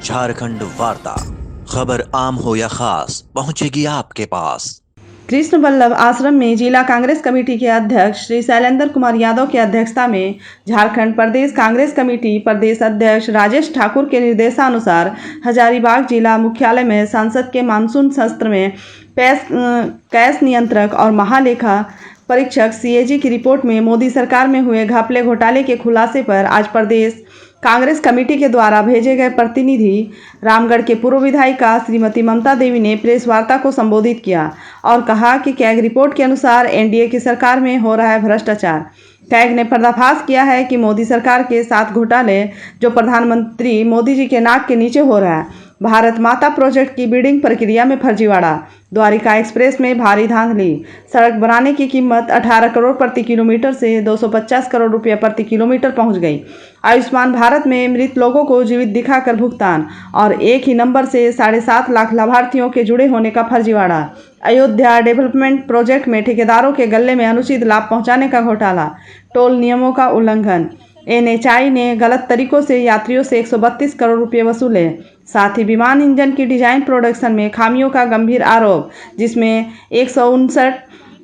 झारखंड वार्ता, खबर आम हो या खास पहुंचेगी आपके पास। कृष्ण वल्लभ आश्रम में जिला कांग्रेस कमेटी के अध्यक्ष श्री शैलेंद्र कुमार यादव की अध्यक्षता में झारखंड प्रदेश कांग्रेस कमेटी प्रदेश अध्यक्ष राजेश ठाकुर के निर्देशानुसार हजारीबाग जिला मुख्यालय में संसद के मानसून सत्र में कैश नियंत्रक और महालेखा परीक्षक सीएजी की रिपोर्ट में मोदी सरकार में हुए घपले घोटाले के खुलासे पर आज प्रदेश कांग्रेस कमेटी के द्वारा भेजे गए प्रतिनिधि रामगढ़ के पूर्व विधायिका श्रीमती ममता देवी ने प्रेस वार्ता को संबोधित किया और कहा कि कैग रिपोर्ट के अनुसार एनडीए की सरकार में हो रहा है भ्रष्टाचार। कैग ने पर्दाफाश किया है कि मोदी सरकार के 7 घोटाले जो प्रधानमंत्री मोदी जी के नाक के नीचे हो रहा है। भारत माता प्रोजेक्ट की बिल्डिंग प्रक्रिया में फर्जीवाड़ा, द्वारिका एक्सप्रेस में भारी धांधली, सड़क बनाने की कीमत 18 करोड़ प्रति किलोमीटर से 250 करोड़ रुपये प्रति किलोमीटर पहुंच गई। आयुष्मान भारत में मृत लोगों को जीवित दिखाकर भुगतान और एक ही नंबर से 7.5 लाख लाभार्थियों के जुड़े होने का फर्जीवाड़ा। अयोध्या डेवलपमेंट प्रोजेक्ट में ठेकेदारों के गले में अनुचित लाभ पहुंचाने का घोटाला, टोल नियमों का उल्लंघन, एनएचआई ने गलत तरीकों से यात्रियों से 132 करोड़ रुपये वसूले। साथ ही विमान इंजन की डिजाइन प्रोडक्शन में खामियों का गंभीर आरोप, जिसमें 159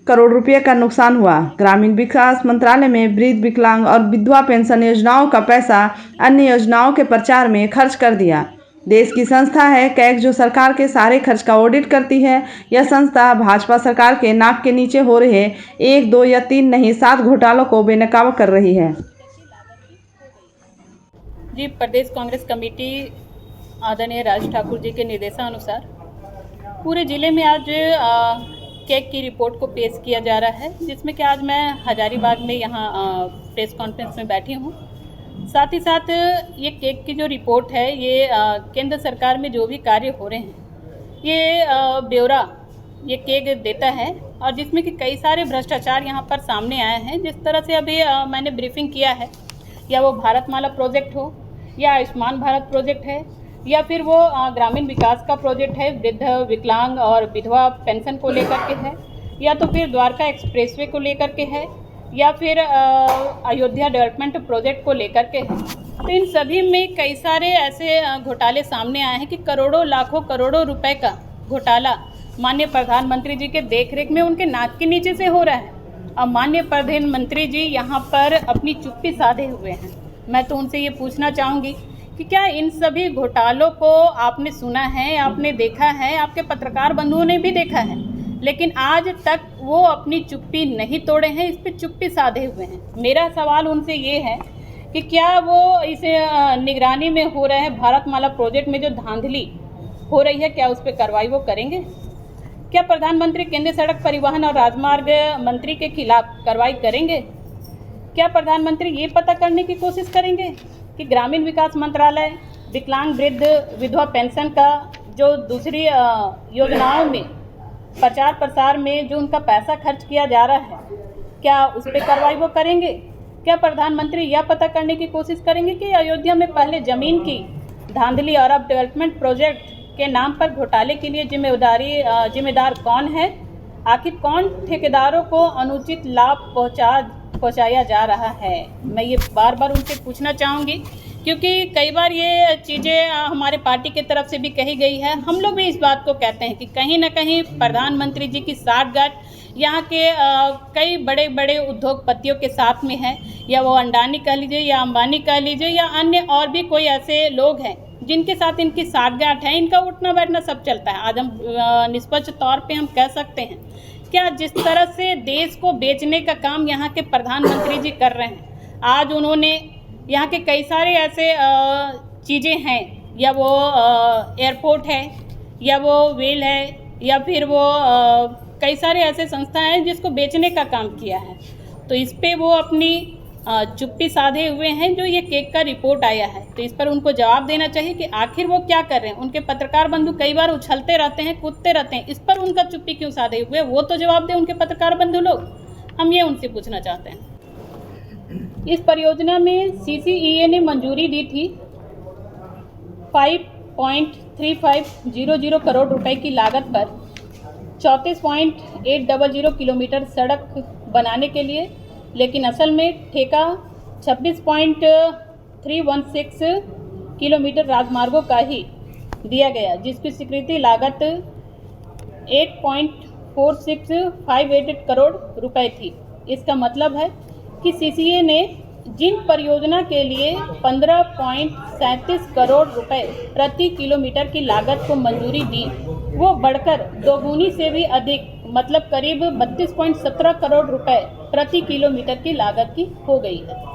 करोड़ रुपये का नुकसान हुआ। ग्रामीण विकास मंत्रालय में वृद्ध, विकलांग और विधवा पेंशन योजनाओं का पैसा अन्य योजनाओं के प्रचार में खर्च कर दिया। देश की संस्था है कैग जो सरकार के सारे खर्च का ऑडिट करती है। यह संस्था भाजपा सरकार के नाक के नीचे हो रहे 1, 2 या 3 नहीं 7 घोटालों को बेनकाब कर रही है। जी, प्रदेश कांग्रेस कमेटी आदरणीय राज ठाकुर जी के निर्देशानुसार पूरे ज़िले में आज कैग की रिपोर्ट को पेश किया जा रहा है, जिसमें कि आज मैं हजारीबाग में यहाँ प्रेस कॉन्फ्रेंस में बैठी हूँ। साथ ही साथ ये कैग की जो रिपोर्ट है, ये केंद्र सरकार में जो भी कार्य हो रहे हैं ये ब्यौरा ये कैग देता है, और जिसमें कि कई सारे भ्रष्टाचार यहाँ पर सामने आए हैं। जिस तरह से अभी मैंने ब्रीफिंग किया है, या वो भारतमाला प्रोजेक्ट हो, या आयुष्मान भारत प्रोजेक्ट है, या फिर वो ग्रामीण विकास का प्रोजेक्ट है, वृद्ध, विकलांग और विधवा पेंशन को लेकर के है, या तो फिर द्वारका एक्सप्रेसवे को लेकर के है, या फिर अयोध्या डेवलपमेंट प्रोजेक्ट को लेकर के है। तो इन सभी में कई सारे ऐसे घोटाले सामने आए हैं कि करोड़ों, लाखों, करोड़ों रुपए का घोटाला माननीय प्रधानमंत्री जी के देखरेख में उनके नाक के नीचे से हो रहा है। अब माननीय प्रधानमंत्री जी यहाँ पर अपनी चुप्पी साधे हुए हैं। मैं तो उनसे ये पूछना चाहूँगी कि क्या इन सभी घोटालों को आपने सुना है, आपने देखा है, आपके पत्रकार बंधुओं ने भी देखा है, लेकिन आज तक वो अपनी चुप्पी नहीं तोड़े हैं, इस पर चुप्पी साधे हुए हैं। मेरा सवाल उनसे ये है कि क्या वो इस निगरानी में हो रहे हैं भारतमाला प्रोजेक्ट में जो धांधली हो रही है, क्या उस पर कार्रवाई वो करेंगे? क्या प्रधानमंत्री केंद्रीय सड़क परिवहन और राजमार्ग मंत्री के खिलाफ कार्रवाई करेंगे? क्या प्रधानमंत्री ये पता करने की कोशिश करेंगे कि ग्रामीण विकास मंत्रालय विकलांग, वृद्ध, विधवा पेंशन का जो दूसरी योजनाओं में प्रचार प्रसार में जो उनका पैसा खर्च किया जा रहा है, क्या उस पर कार्रवाई वो करेंगे? क्या प्रधानमंत्री यह पता करने की कोशिश करेंगे कि अयोध्या में पहले ज़मीन की धांधली और अब डेवलपमेंट प्रोजेक्ट के नाम पर घोटाले के लिए जिम्मेदार कौन है? आखिर कौन ठेकेदारों को अनुचित लाभ पहुंचाया जा रहा है? मैं ये बार बार उनसे पूछना चाहूँगी, क्योंकि कई बार ये चीज़ें हमारे पार्टी की तरफ से भी कही गई है। हम लोग भी इस बात को कहते हैं कि कहीं ना कहीं प्रधानमंत्री जी की साठगांठ यहाँ के कई बड़े बड़े उद्योगपतियों के साथ में है, या वो अंडानी कह लीजिए, या अंबानी कह लीजिए, या अन्य और भी कोई ऐसे लोग हैं जिनके साथ इनकी साठगांठ है। इनका उठना बैठना सब चलता है। आज हम निष्पक्ष तौर पे हम कह सकते हैं, क्या जिस तरह से देश को बेचने का काम यहाँ के प्रधानमंत्री जी कर रहे हैं, आज उन्होंने यहाँ के कई सारे ऐसे चीज़ें हैं, या वो एयरपोर्ट है, या वो वेल है, या फिर वो कई सारे ऐसे संस्थाएं हैं जिसको बेचने का काम किया है। तो इस पे वो अपनी चुप्पी साधे हुए हैं। जो ये कैग का रिपोर्ट आया है, तो इस पर उनको जवाब देना चाहिए कि आखिर वो क्या कर रहे हैं। उनके पत्रकार बंधु कई बार उछलते रहते हैं, कूदते रहते हैं, इस पर उनका चुप्पी क्यों साधे हुए, वो तो जवाब दें उनके पत्रकार बंधु लोग। हम ये उनसे पूछना चाहते हैं। इस परियोजना में CCEA ने मंजूरी दी थी 5.3500 करोड़ रुपए की लागत पर 34.800 किलोमीटर सड़क बनाने के लिए, लेकिन असल में ठेका 26.316 किलोमीटर राजमार्गों का ही दिया गया, जिसकी स्वीकृति लागत 8.4658 करोड़ रुपए थी। इसका मतलब है कि सीसीए ने जिन परियोजना के लिए 15.37 करोड़ रुपए प्रति किलोमीटर की लागत को मंजूरी दी, वो बढ़कर दोगुनी से भी अधिक, मतलब करीब 32.17 करोड़ रुपए प्रति किलोमीटर की लागत की हो गई है।